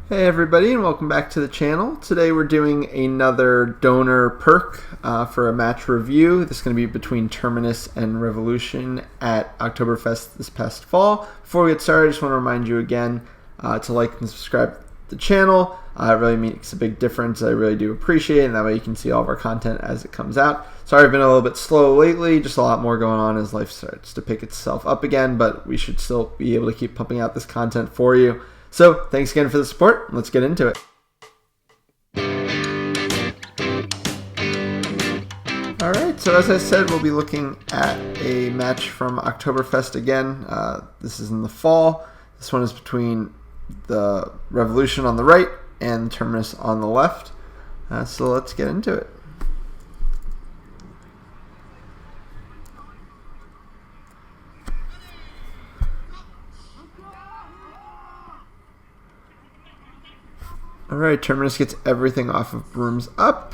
Hey everybody, and welcome back to the channel. Today we're doing another donor perk for a match review. This is going to be between Terminus and Revolution at Oktoberfest this past fall. Before we get started, I just want to remind you again to like and subscribe to the channel. It really makes a big difference. I really do appreciate it, and that way you can see all of our content as it comes out. Sorry I've been a little bit slow lately, just a lot more going on as life starts to pick itself up again, but we should still be able to keep pumping out this content for you. So, thanks again for the support. Let's get into it. Alright, so as I said, we'll be looking at a match from Oktoberfest again. This is in the fall. This one is between the Revolution on the right and Terminus on the left. So let's get into it. Alright, Terminus gets everything off of brooms up.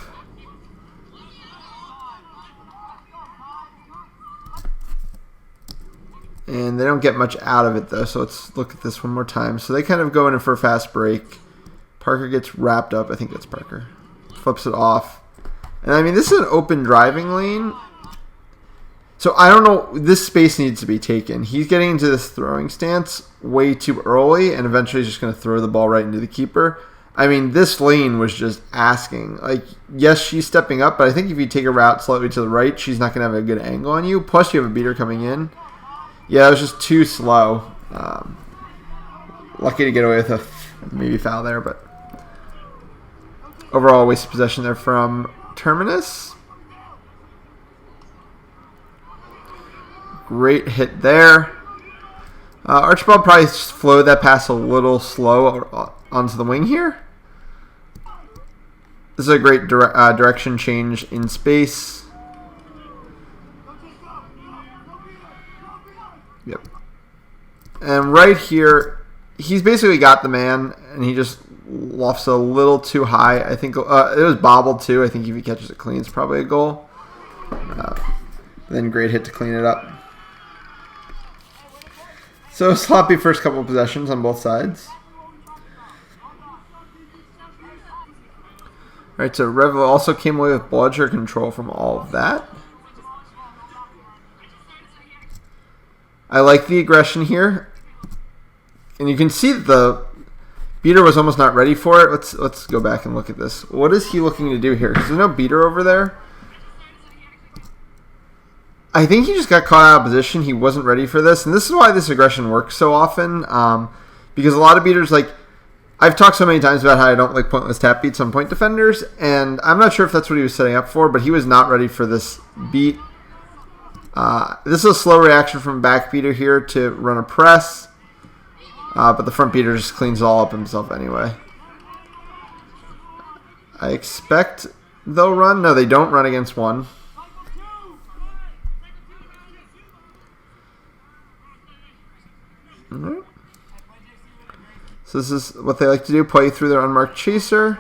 And they don't get much out of it though, so let's look at this one more time. So they kind of go in for a fast break. Parker gets wrapped up, I think that's Parker. Flips it off. And I mean, this is an open driving lane. So I don't know, this space needs to be taken. He's getting into this throwing stance way too early, and eventually he's just going to throw the ball right into the keeper. I mean, this lane was just asking. Like, yes, she's stepping up, but I think if you take a route slightly to the right, she's not going to have a good angle on you. Plus, you have a beater coming in. Yeah, it was just too slow. Lucky to get away with a maybe foul there, but overall, waste of possession there from Terminus. Great hit there. Archibald probably flowed that pass a little slow onto the wing here. This is a great direction change in space. Yep. And right here, he's basically got the man, and he just lofts a little too high. I think it was bobbled too. I think if he catches it clean, it's probably a goal. Then great hit to clean it up. So sloppy first couple of possessions on both sides. Alright, so Revo also came away with bludger control from all of that. I like the aggression here. And you can see that the beater was almost not ready for it. Let's go back and look at this. What is he looking to do here? Because there's no beater over there. I think he just got caught out of position. He wasn't ready for this. And this is why this aggression works so often. Because a lot of beaters, like, I've talked so many times about how I don't like pointless tap beats on point defenders. And I'm not sure if that's what he was setting up for, but he was not ready for this beat. This is a slow reaction from back beater here to run a press. But the front beater just cleans it all up himself anyway. I expect they'll run. No, they don't run against one. Alright. So this is what they like to do, play through their unmarked chaser.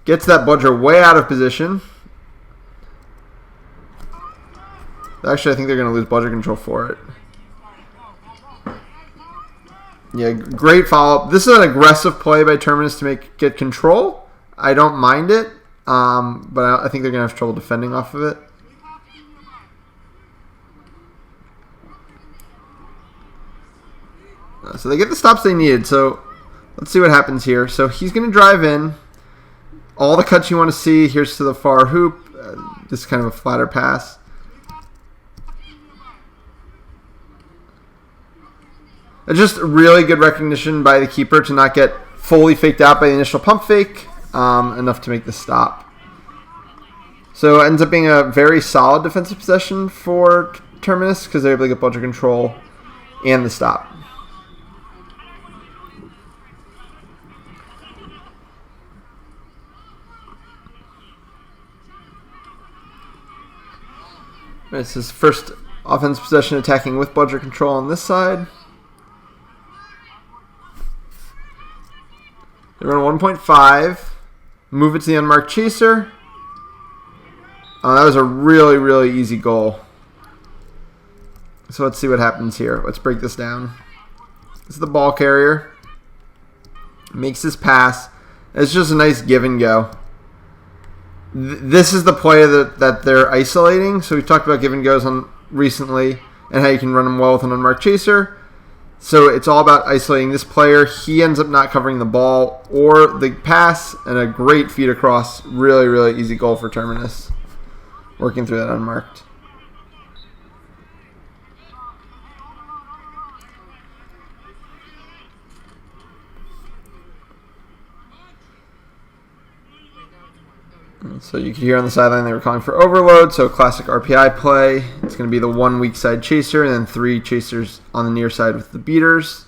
Gets that bludger way out of position. Actually, I think they're going to lose bludger control for it. Yeah, great follow-up. This is an aggressive play by Terminus to get control. I don't mind it, but I think they're going to have trouble defending off of it. So they get the stops they needed. So let's see what happens here. So he's going to drive in. All the cuts you want to see. Here's to the far hoop. This is kind of a flatter pass. Just really good recognition by the keeper to not get fully faked out by the initial pump fake. Enough to make the stop. So it ends up being a very solid defensive possession for Terminus because they're able to get bludger control and the stop. This is first offense possession attacking with bludger control on this side. They run 1.5. Move it to the unmarked chaser. That was a really, really easy goal. So let's see what happens here. Let's break this down. This is the ball carrier. Makes this pass. It's just a nice give and go. This is the play that they're isolating. So we talked about give and goes on recently and how you can run them well with an unmarked chaser. So it's all about isolating this player. He ends up not covering the ball or the pass, and a great feed across. Really, really easy goal for Terminus. Working through that unmarked. So you could hear on the sideline they were calling for overload, so classic RPI play. It's going to be the 1 weak side chaser and then 3 chasers on the near side with the beaters.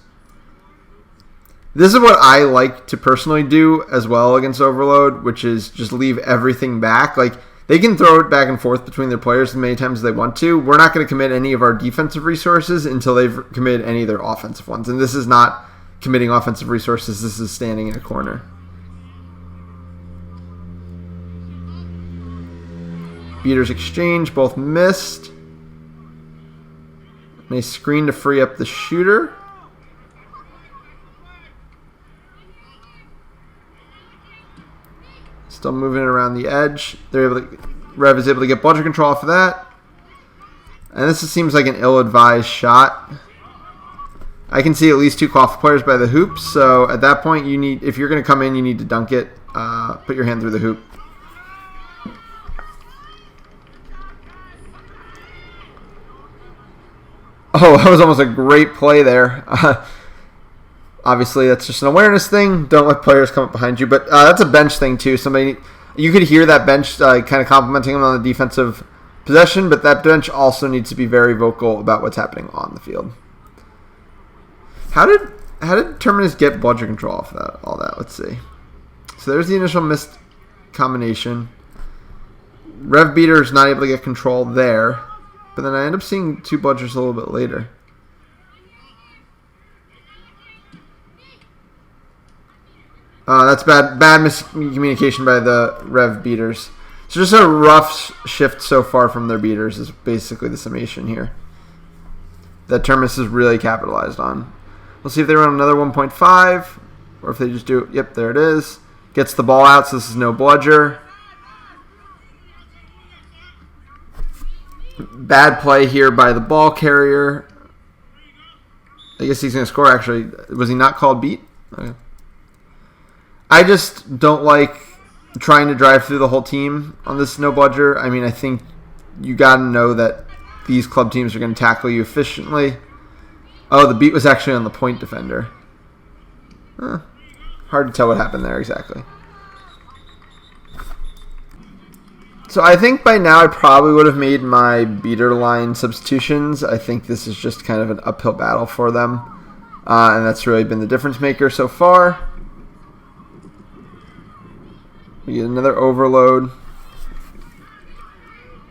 This is what I like to personally do as well against overload, which is just leave everything back. Like, they can throw it back and forth between their players as many times as they want to. We're not going to commit any of our defensive resources until they've committed any of their offensive ones. And this is not committing offensive resources. This is standing in a corner. Beaters exchange, both missed. Nice screen to free up the shooter. Still moving it around the edge. Rev is able to get bludger control off of that. And this seems like an ill-advised shot. I can see at least 2 cloth players by the hoop, so at that point, if you're going to come in, you need to dunk it. Put your hand through the hoop. Oh, that was almost a great play there. Obviously, that's just an awareness thing. Don't let players come up behind you. But that's a bench thing, too. You could hear that bench kind of complimenting him on the defensive possession, but that bench also needs to be very vocal about what's happening on the field. How did Terminus get bludger control off of all that? Let's see. So there's the initial missed combination. Rev Beater is not able to get control there. But then I end up seeing 2 bludgers a little bit later. That's bad miscommunication by the Rev Beaters. So just a rough shift so far from their beaters is basically the summation here that Terminus has really capitalized on. We'll see if they run another 1.5 or if they just do, yep, there it is. Gets the ball out, so this is no bludger. Bad play here by the ball carrier. I guess he's going to score, actually. Was he not called beat? Okay. I just don't like trying to drive through the whole team on this no bludger. I mean, I think you got to know that these club teams are going to tackle you efficiently. Oh, the beat was actually on the point defender. Hard to tell what happened there exactly. So I think by now I probably would have made my beater line substitutions. I think this is just kind of an uphill battle for them. And that's really been the difference maker so far. We get another overload.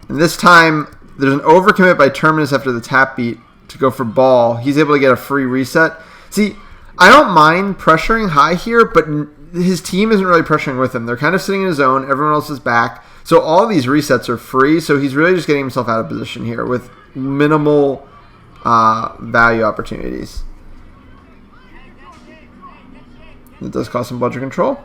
And this time, there's an overcommit by Terminus after the tap beat to go for ball. He's able to get a free reset. See, I don't mind pressuring high here, but his team isn't really pressuring with him. They're kind of sitting in his zone. Everyone else is back. So all these resets are free, so he's really just getting himself out of position here with minimal value opportunities. It does cost some bludger control.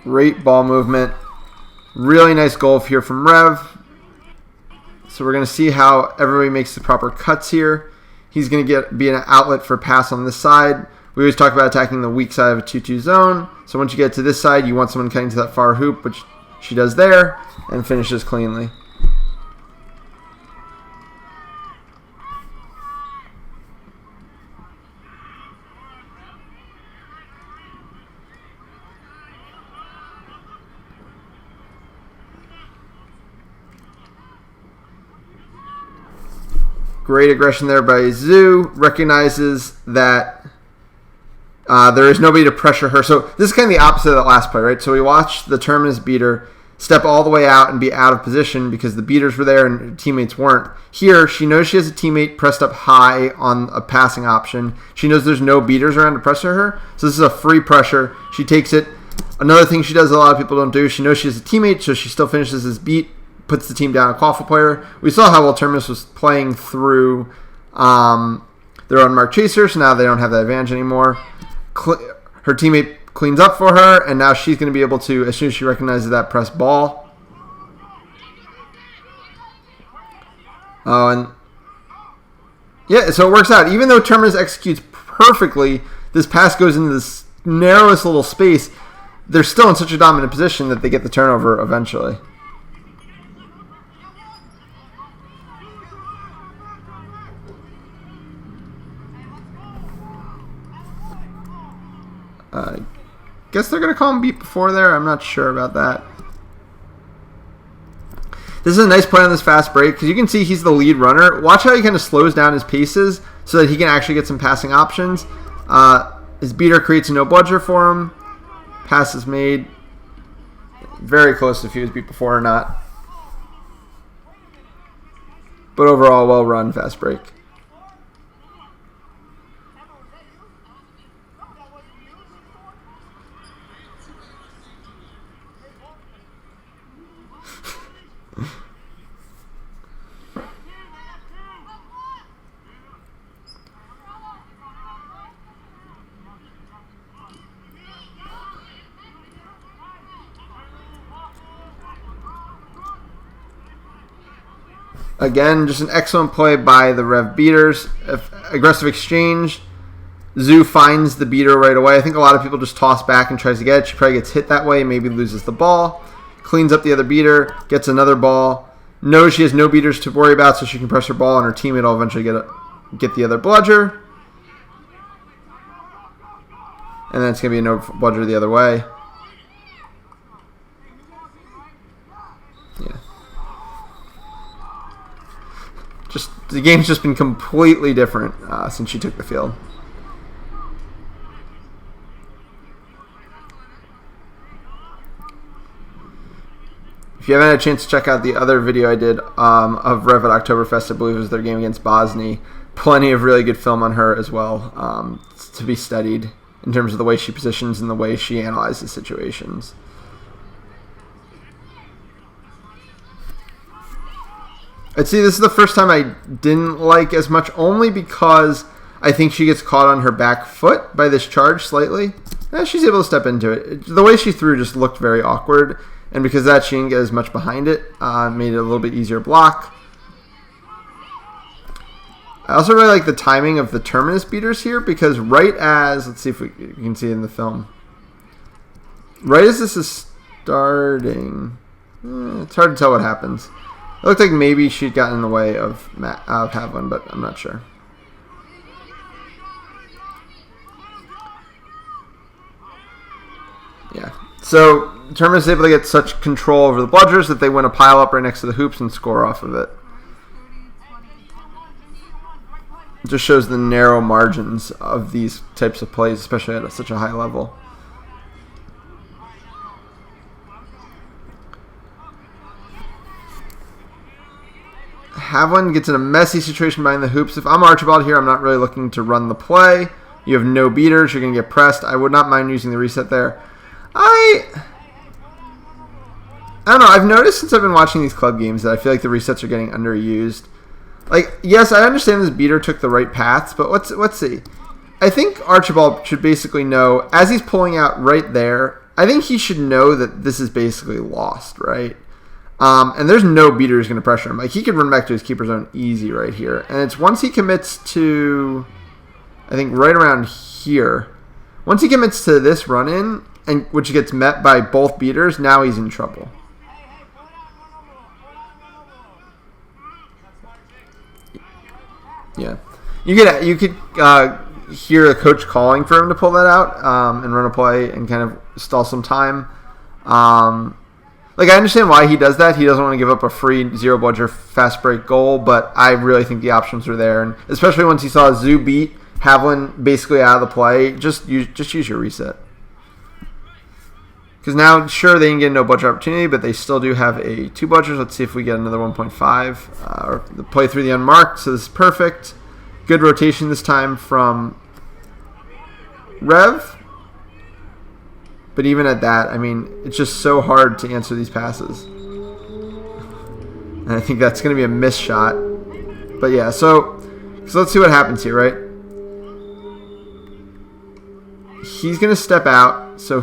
Great ball movement. Really nice goal here from Rev. So we're going to see how everybody makes the proper cuts here. He's going to be an outlet for a pass on this side. We always talk about attacking the weak side of a 2-2 zone. So once you get to this side, you want someone cutting to that far hoop, which she does there, and finishes cleanly. Great aggression there by Xu. Recognizes that there is nobody to pressure her. So this is kind of the opposite of that last play, right? So we watched the Terminus beater step all the way out and be out of position because the beaters were there and her teammates weren't. Here, she knows she has a teammate pressed up high on a passing option. She knows there's no beaters around to pressure her. So this is a free pressure. She takes it. Another thing she does a lot of people don't do, she knows she has a teammate, so she still finishes his beat puts the team down a qualifier player. We saw how well Terminus was playing through their unmarked chaser, so now they don't have that advantage anymore. Her teammate cleans up for her, and now she's going to be able to, as soon as she recognizes that, press ball. Oh, and yeah, so it works out. Even though Terminus executes perfectly, this pass goes into this narrowest little space. They're still in such a dominant position that they get the turnover eventually. I guess they're going to call him beat before there. I'm not sure about that. This is a nice play on this fast break because you can see he's the lead runner. Watch how he kind of slows down his paces so that he can actually get some passing options. His beater creates a no bludger for him. Pass is made. Very close to if he was beat before or not. But overall, well run fast break. Again, just an excellent play by the Rev beaters. Aggressive exchange. Xu finds the beater right away. I think a lot of people just toss back and tries to get it. She probably gets hit that way, maybe loses the ball. Cleans up the other beater, gets another ball. Knows she has no beaters to worry about, so she can press her ball, and her teammate will eventually get the other bludger. And then it's going to be a no bludger the other way. Yeah. The game's just been completely different since she took the field. If you haven't had a chance to check out the other video I did of Rev at Oktoberfest, I believe it was their game against Bosnia. Plenty of really good film on her as well to be studied in terms of the way she positions and the way she analyzes situations. I'd say this is the first time I didn't like as much, only because I think she gets caught on her back foot by this charge slightly. She's able to step into it. The way she threw just looked very awkward, and because of that, she didn't get as much behind it. Made it a little bit easier block. I also really like the timing of the Terminus beaters here, because right as, let's see if we can see it in the film. Right as this is starting, it's hard to tell what happens. It looked like maybe she'd gotten in the way of Havlin, but I'm not sure. Yeah. So Terminus is able to get such control over the bludgers that they win a pile up right next to the hoops and score off of it. It just shows the narrow margins of these types of plays, especially at such a high level. Havlin gets in a messy situation behind the hoops. If I'm Archibald here, I'm not really looking to run the play. You have no beaters. You're going to get pressed. I would not mind using the reset there. I don't know. I've noticed since I've been watching these club games that I feel like the resets are getting underused. Like, yes, I understand this beater took the right paths, but let's see. I think Archibald should basically know, as he's pulling out right there, I think he should know that this is basically lost, right? And there's no beater who's going to pressure him. Like, he could run back to his keeper zone easy right here. And it's once he commits to, I think, right around here. Once he commits to this run-in, and which gets met by both beaters, now he's in trouble. Yeah. You could hear the coach calling for him to pull that out and run a play and kind of stall some time. Like, I understand why he does that. He doesn't want to give up a free zero bludger fast break goal, but I really think the options are there. And especially once he saw Xu beat Havlin basically out of the play, just use your reset. Because now, sure, they didn't get no bludger opportunity, but they still do have a 2 bludgers. Let's see if we get another 1.5. Or the play through the unmarked, so this is perfect. Good rotation this time from Rev. But even at that, I mean, it's just so hard to answer these passes. And I think that's going to be a missed shot. But yeah, so let's see what happens here, right? He's going to step out. So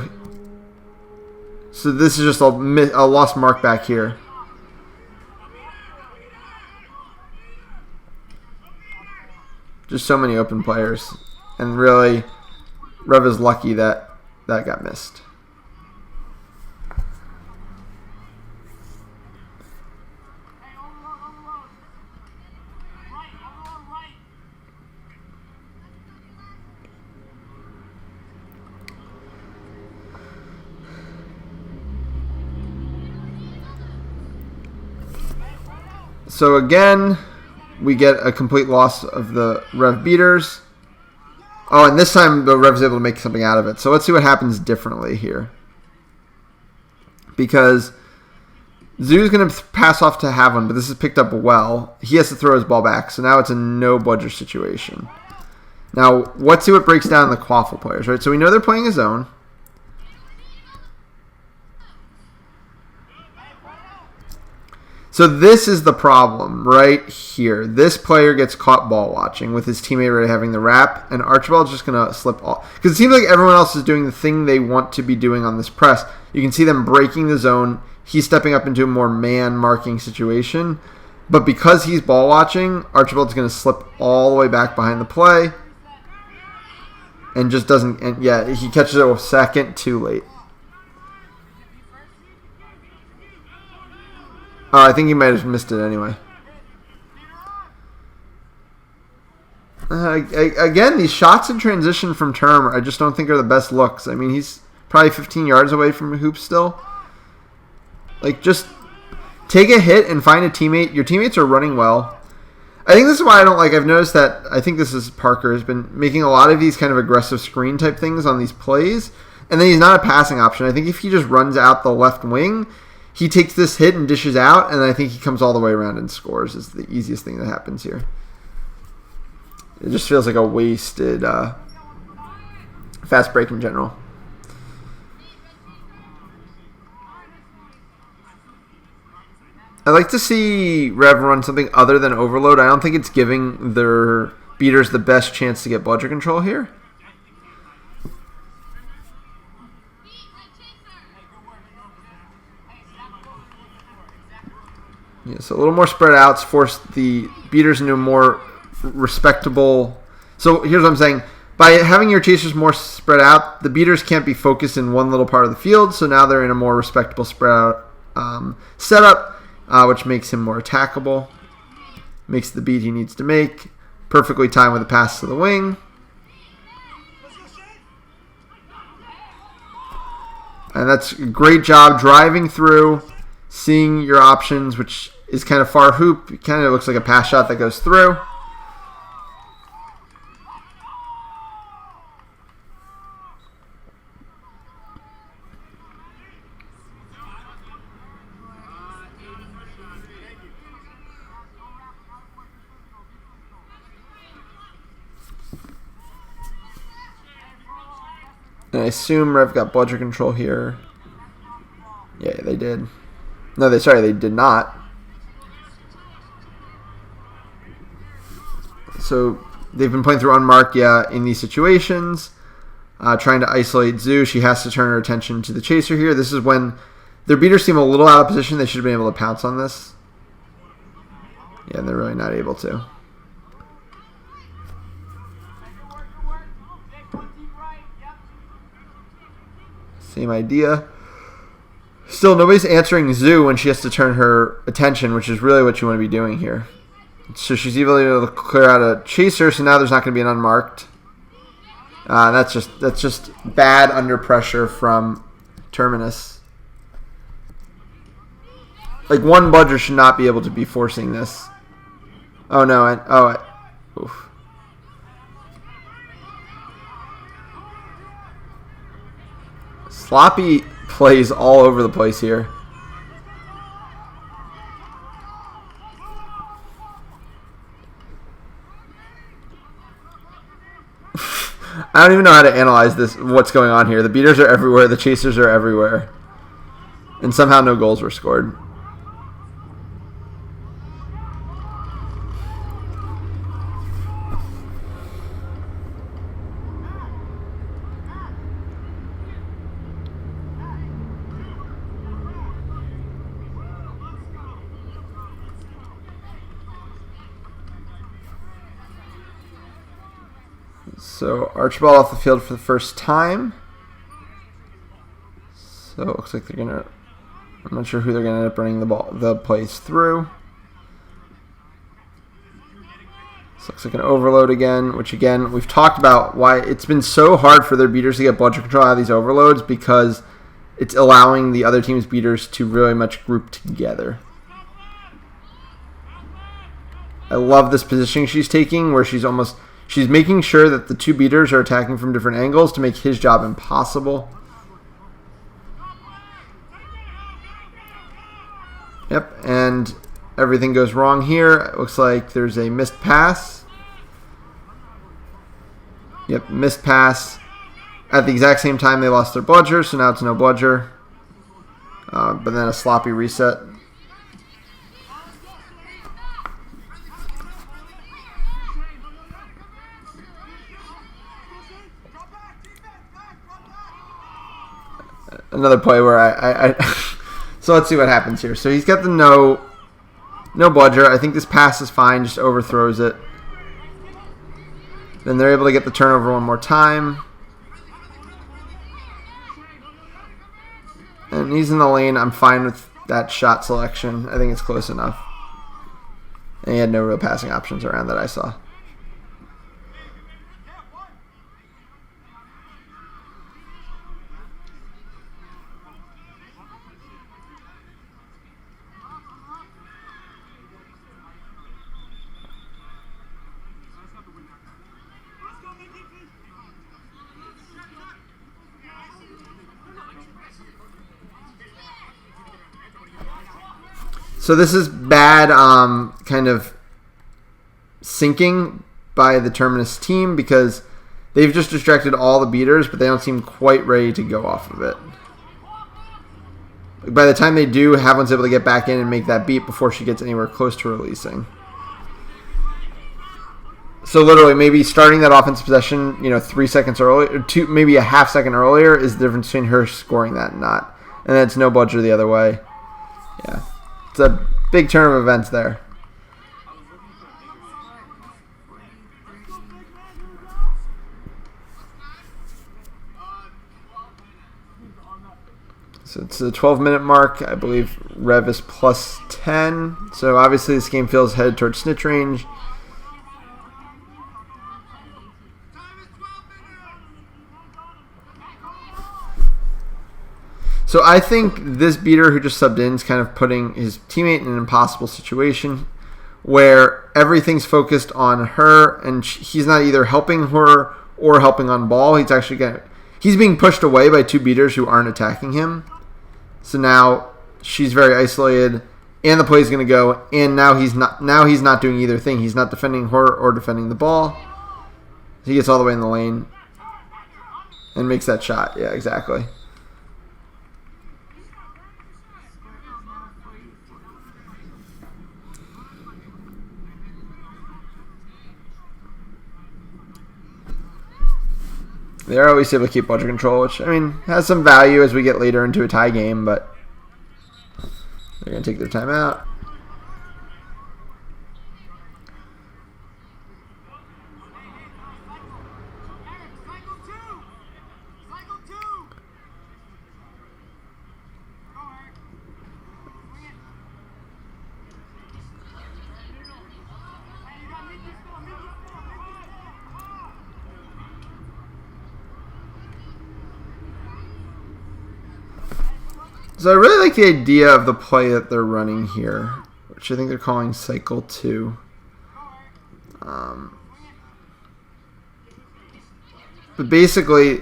this is just a lost mark back here. Just so many open players. And really, Rev is lucky that that got missed. So again, we get a complete loss of the Rev beaters. Oh, and this time the Rev's able to make something out of it. So let's see what happens differently here. Because Zhu's going to pass off to have one, but this is picked up well. He has to throw his ball back, so now it's a no-budger situation. Now, let's see what breaks down the Quaffle players, right? So we know they're playing a zone. So this is the problem right here. This player gets caught ball watching with his teammate already having the wrap, and Archibald's just going to slip off. Because it seems like everyone else is doing the thing they want to be doing on this press. You can see them breaking the zone. He's stepping up into a more man-marking situation. But because he's ball watching, Archibald's going to slip all the way back behind the play. And just doesn't... And yeah, he catches it a second too late. Oh, I think he might have missed it anyway. Again, these shots in transition from Term, I just don't think are the best looks. I mean, he's probably 15 yards away from a hoop still. Like, just take a hit and find a teammate. Your teammates are running well. I think this is why I don't like... I've noticed that... I think this is Parker has been making a lot of these kind of aggressive screen type things on these plays. And then he's not a passing option. I think if he just runs out the left wing... He takes this hit and dishes out, and I think he comes all the way around and scores is the easiest thing that happens here. It just feels like a wasted fast break in general. I'd like to see Rev run something other than overload. I don't think it's giving their beaters the best chance to get bludger control here. Yeah, so a little more spread outs force the beaters into a more respectable... So here's what I'm saying. By having your chasers more spread out, the beaters can't be focused in one little part of the field, so now they're in a more respectable spread out setup, which makes him more attackable. Makes the beat he needs to make. Perfectly timed with a pass to the wing. And that's a great job driving through, seeing your options, which is kind of far hoop. It kind of looks like a pass shot that goes through. And I assume Rev got bludger control here. Yeah, they did. No, they did not. So they've been playing through unmarked, in these situations. Trying to isolate Zhu. She has to turn her attention to the chaser here. This is when their beaters seem a little out of position. They should have been able to pounce on this. Yeah, and they're really not able to. Same idea. Still, nobody's answering Zhu when she has to turn her attention, which is really what you want to be doing here. So she's able to clear out a chaser, so now there's not going to be an unmarked. That's just bad under pressure from Terminus. Like, one bludger should not be able to be forcing this. Oh no! Oof. Sloppy plays all over the place here. I don't even know how to analyze this. What's going on here? The beaters are everywhere. The chasers are everywhere. And somehow no goals were scored. So Archibald off the field for the first time. So it looks like they're gonna. I'm not sure who they're gonna end up running the plays through. This looks like an overload again, which again we've talked about why it's been so hard for their beaters to get bludger control out of these overloads, because it's allowing the other team's beaters to really much group together. I love this positioning she's taking, where she's making sure that the two beaters are attacking from different angles to make his job impossible. Yep, and everything goes wrong here. It looks like there's a missed pass. Yep, missed pass. At the exact same time they lost their bludger, so now it's no bludger. But then a sloppy reset. Another play where I so let's see what happens here. So he's got the no bludger. I think this pass is fine, just overthrows it. Then they're able to get the turnover one more time. And he's in the lane. I'm fine with that shot selection. I think it's close enough. And he had no real passing options around that I saw. So this is bad kind of syncing by the Terminus team, because they've just distracted all the beaters, but they don't seem quite ready to go off of it. By the time they do, Havlin's able to get back in and make that beat before she gets anywhere close to releasing. So literally, maybe starting that offensive possession, 3 seconds earlier, or maybe a half second earlier, is the difference between her scoring that and not. And then it's no bludger the other way. Yeah. It's a big turn of events there. So it's the 12-minute mark. I believe Rev is plus 10. So obviously this game feels headed towards snitch range. So I think this beater who just subbed in is kind of putting his teammate in an impossible situation where everything's focused on her, and he's not either helping her or helping on ball. He's being pushed away by two beaters who aren't attacking him. So now she's very isolated, and the play's going to go, and now he's not doing either thing. He's not defending her or defending the ball. He gets all the way in the lane and makes that shot. Yeah, exactly. They're always able to keep bludger control, which, has some value as we get later into a tie game, but they're going to take their time out. So I really like the idea of the play that they're running here, which I think they're calling cycle 2. But basically,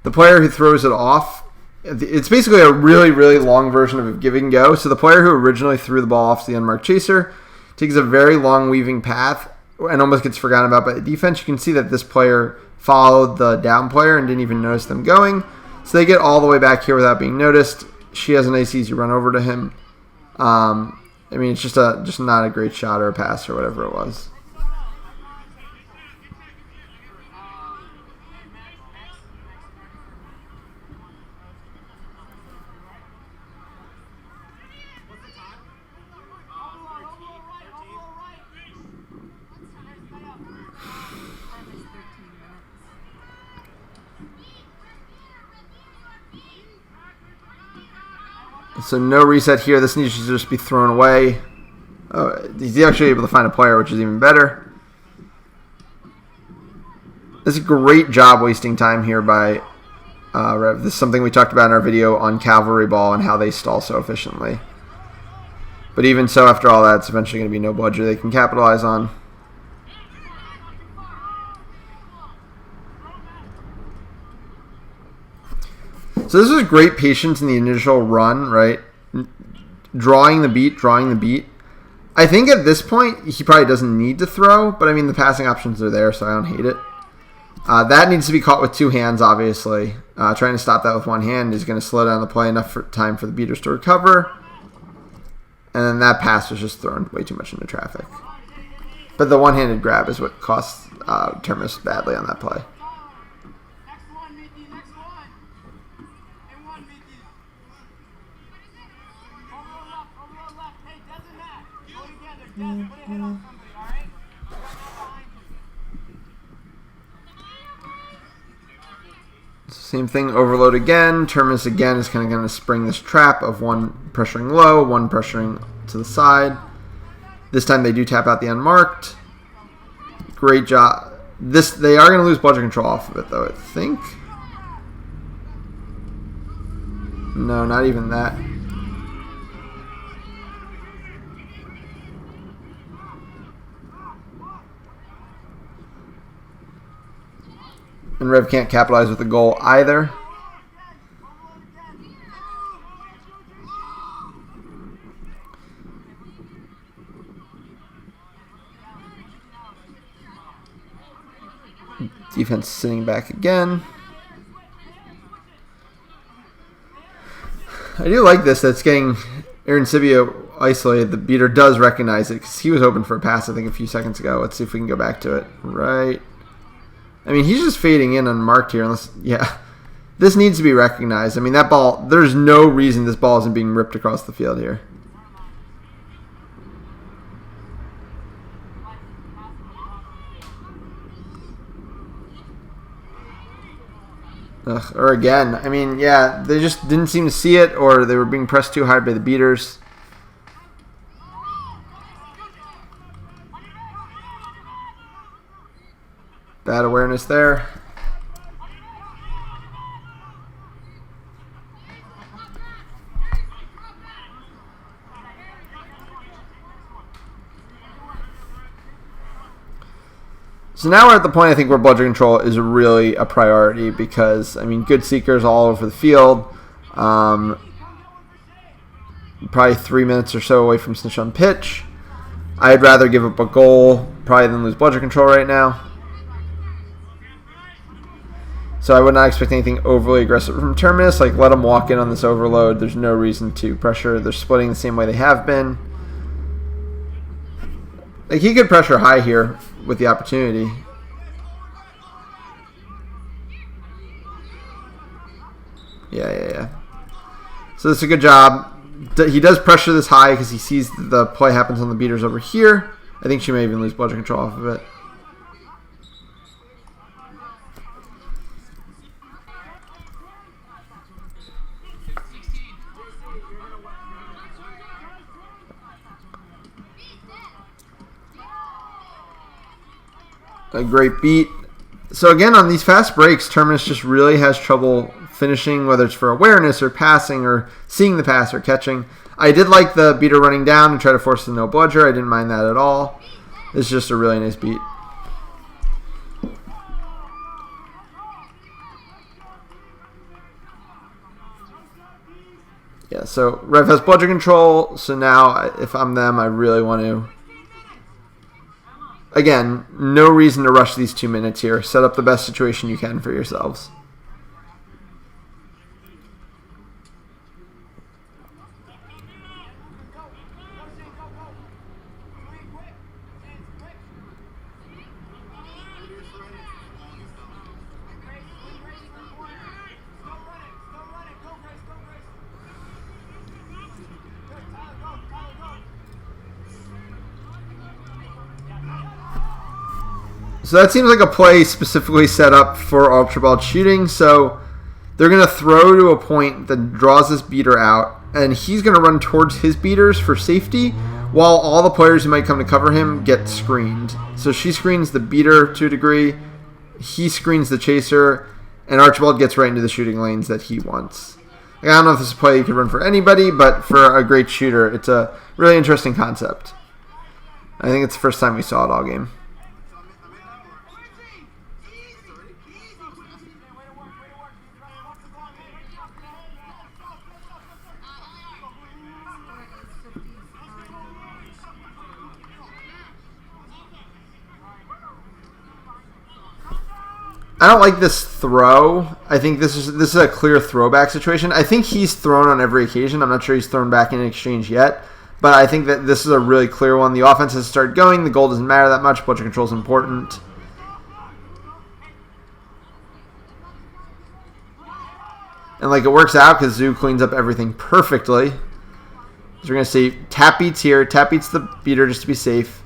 the player who throws it off, it's basically a really, really long version of a give and go. So the player who originally threw the ball off to the unmarked chaser takes a very long weaving path and almost gets forgotten about by the defense. You can see that this player followed the down player and didn't even notice them going. So they get all the way back here without being noticed. She has a nice easy run over to him. It's just not a great shot or a pass or whatever it was. So no reset here. This needs to just be thrown away. Oh, he's actually able to find a player, which is even better. This is a great job wasting time here by Rev. This is something we talked about in our video on Cavalry Ball and how they stall so efficiently. But even so, after all that, it's eventually going to be no bludger they can capitalize on. So this was great patience in the initial run, right? Drawing the beat. I think at this point, he probably doesn't need to throw, but I mean, the passing options are there, so I don't hate it. That needs to be caught with two hands, obviously. Trying to stop that with one hand is going to slow down the play enough time for the beaters to recover. And then that pass was just thrown way too much into traffic. But the one-handed grab is what cost Terminus badly on that play. Same thing, overload again. Terminus again is kind of going to spring this trap of one pressuring low, one pressuring to the side. This time they do tap out the unmarked. Great job. They are going to lose bludger control off of it, though, I think. No, not even that. And Rev can't capitalize with the goal either. Defense sitting back again. I do like this. That's getting Aaron Sibio isolated. The beater does recognize it because he was open for a pass, I think, a few seconds ago. Let's see if we can go back to it. Right. I mean, he's just fading in unmarked here. Unless, yeah, this needs to be recognized. I mean, that ball, there's no reason this ball isn't being ripped across the field here. Ugh, or again, I mean, yeah, they just didn't seem to see it, or they were being pressed too hard by the beaters. Bad awareness there. So now we're at the point, I think, where bludger control is really a priority because, I mean, good seekers all over the field. Probably 3 minutes or so away from snitch on pitch. I'd rather give up a goal probably than lose bludger control right now. So I would not expect anything overly aggressive from Terminus. Like, let them walk in on this overload. There's no reason to pressure. They're splitting the same way they have been. Like, he could pressure high here with the opportunity. Yeah. So this is a good job. He does pressure this high because he sees the play happens on the beaters over here. I think she may even lose bludger control off of it. A great beat. So again, on these fast breaks, Terminus just really has trouble finishing, whether it's for awareness or passing or seeing the pass or catching. I did like the beater running down and try to force the no bludger. I didn't mind that at all. It's just a really nice beat. Yeah, so Rev has bludger control. So now, if I'm them, I really want to... Again, no reason to rush these 2 minutes here. Set up the best situation you can for yourselves. So that seems like a play specifically set up for ultra ball shooting. So They're going to throw to a point that draws this beater out, and he's going to run towards his beaters for safety, while all the players who might come to cover him get screened. So she screens the beater to a degree, he screens the chaser, and Archibald gets right into the shooting lanes that he wants. I don't know if this is a play you could run for anybody, but for a great shooter, it's a really interesting concept. I think it's the first time we saw it all game. I don't like this throw. I think this is a clear throwback situation. I think he's thrown on every occasion. I'm not sure he's thrown back in exchange yet, but I think that this is a really clear one. The offense has started going. The goal doesn't matter that much. Bludger control is important. And like it works out because Xu cleans up everything perfectly. So we're going to see tap beats here. Tap beats the beater just to be safe.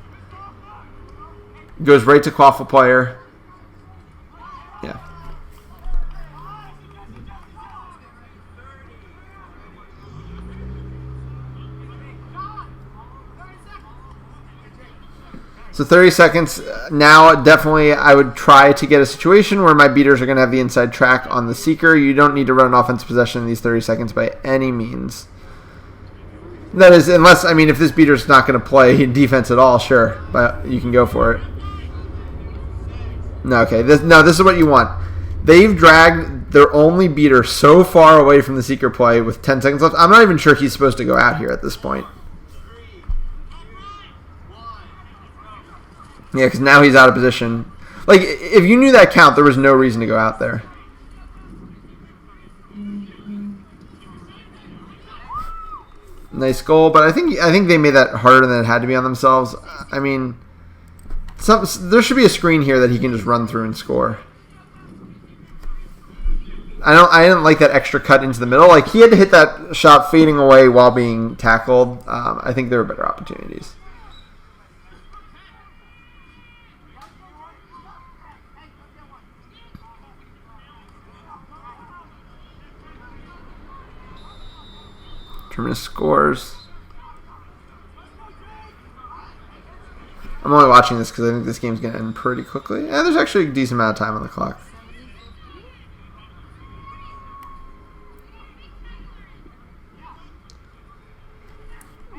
Goes right to Quaffle player. Yeah. So 30 seconds. Now, definitely, I would try to get a situation where my beaters are going to have the inside track on the Seeker. You don't need to run an offensive possession in these 30 seconds by any means. That is, unless, I mean, if this beater's not going to play defense at all, sure. But you can go for it. No, okay. This is what you want. They've dragged their only beater so far away from the Seeker play with 10 seconds left. I'm not even sure he's supposed to go out here at this point. Yeah, because now he's out of position. Like, if you knew that count, there was no reason to go out there. Nice goal, but I think they made that harder than it had to be on themselves. I mean, there should be a screen here that he can just run through and score. I didn't like that extra cut into the middle. Like, he had to hit that shot fading away while being tackled. I think there were better opportunities. Terminus scores. I'm only watching this because I think this game's going to end pretty quickly. Yeah, there's actually a decent amount of time on the clock.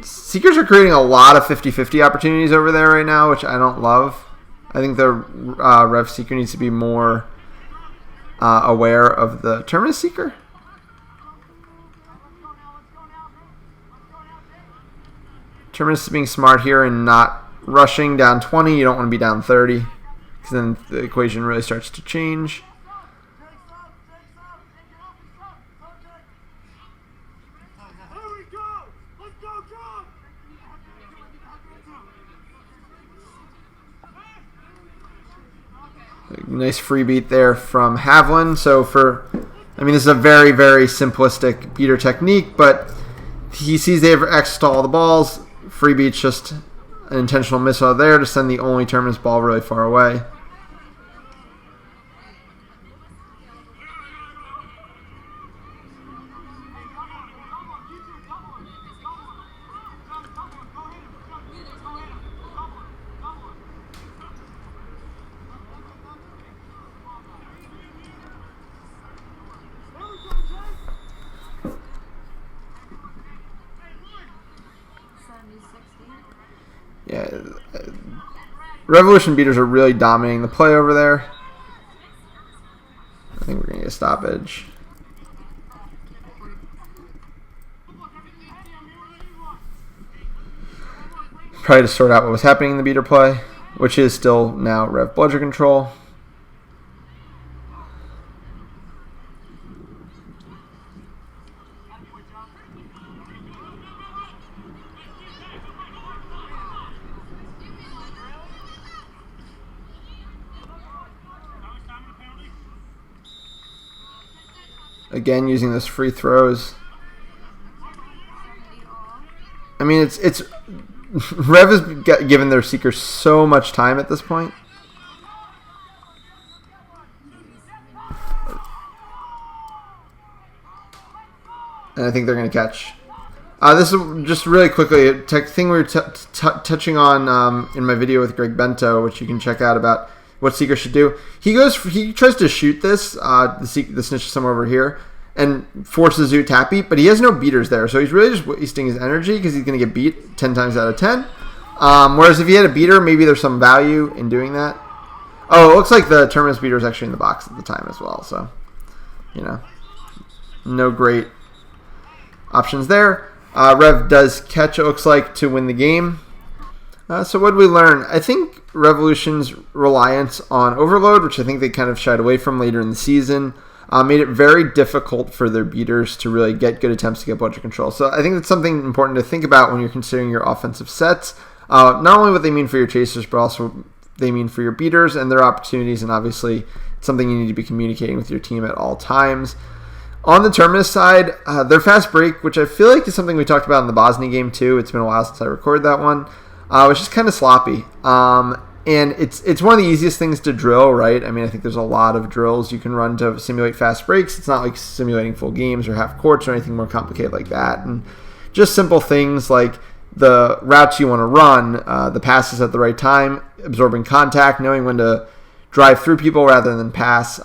Seekers are creating a lot of 50-50 opportunities over there right now, which I don't love. I think the Rev Seeker needs to be more aware of the Terminus Seeker. Terminus is being smart here and not rushing down 20. You don't want to be down 30 because then the equation really starts to change. Nice free beat there from Havlin. So this is a very, very simplistic beater technique, but he sees they have access to all the balls. Free beat's just an intentional missile there to send the only Terminus ball really far away. Yeah, Revolution beaters are really dominating the play over there. I think we're going to get a stoppage. Probably to sort out what was happening in the beater play, which is still now Rev Bludger control. Again, using those free throws. I mean, it's Rev has given their Seekers so much time at this point. And I think they're going to catch. This is just really quickly a thing we were touching on in my video with Greg Bento, which you can check out about what Seeker should do. He tries to shoot this, the snitch is somewhere over here, and forces Zoo tappy, but he has no beaters there, so he's really just wasting his energy because he's going to get beat 10 times out of 10. Whereas if he had a beater, maybe there's some value in doing that. Oh, it looks like the Terminus beater is actually in the box at the time as well, so, you know, no great options there. Rev does catch, it looks like, to win the game. So what did we learn? I think Revolution's reliance on Overload, which I think they kind of shied away from later in the season, made it very difficult for their beaters to really get good attempts to get budget control. So I think that's something important to think about when you're considering your offensive sets. Not only what they mean for your chasers, but also what they mean for your beaters and their opportunities, and obviously it's something you need to be communicating with your team at all times. On the Terminus side, their fast break, which I feel like is something we talked about in the Bosnia game too. It's been a while since I recorded that one. Was just kind of sloppy. And it's one of the easiest things to drill, right? I mean, I think there's a lot of drills you can run to simulate fast breaks. It's not like simulating full games or half courts or anything more complicated like that. And just simple things like the routes you want to run, the passes at the right time, absorbing contact, knowing when to drive through people rather than pass,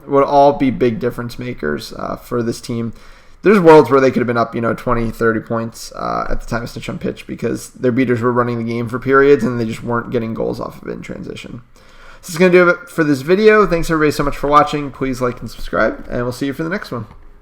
would all be big difference makers for this team. There's worlds where they could have been up, 20, 30 points at the time of snitch on pitch because their beaters were running the game for periods and they just weren't getting goals off of it in transition. So that's going to do it for this video. Thanks everybody so much for watching. Please like and subscribe, and we'll see you for the next one.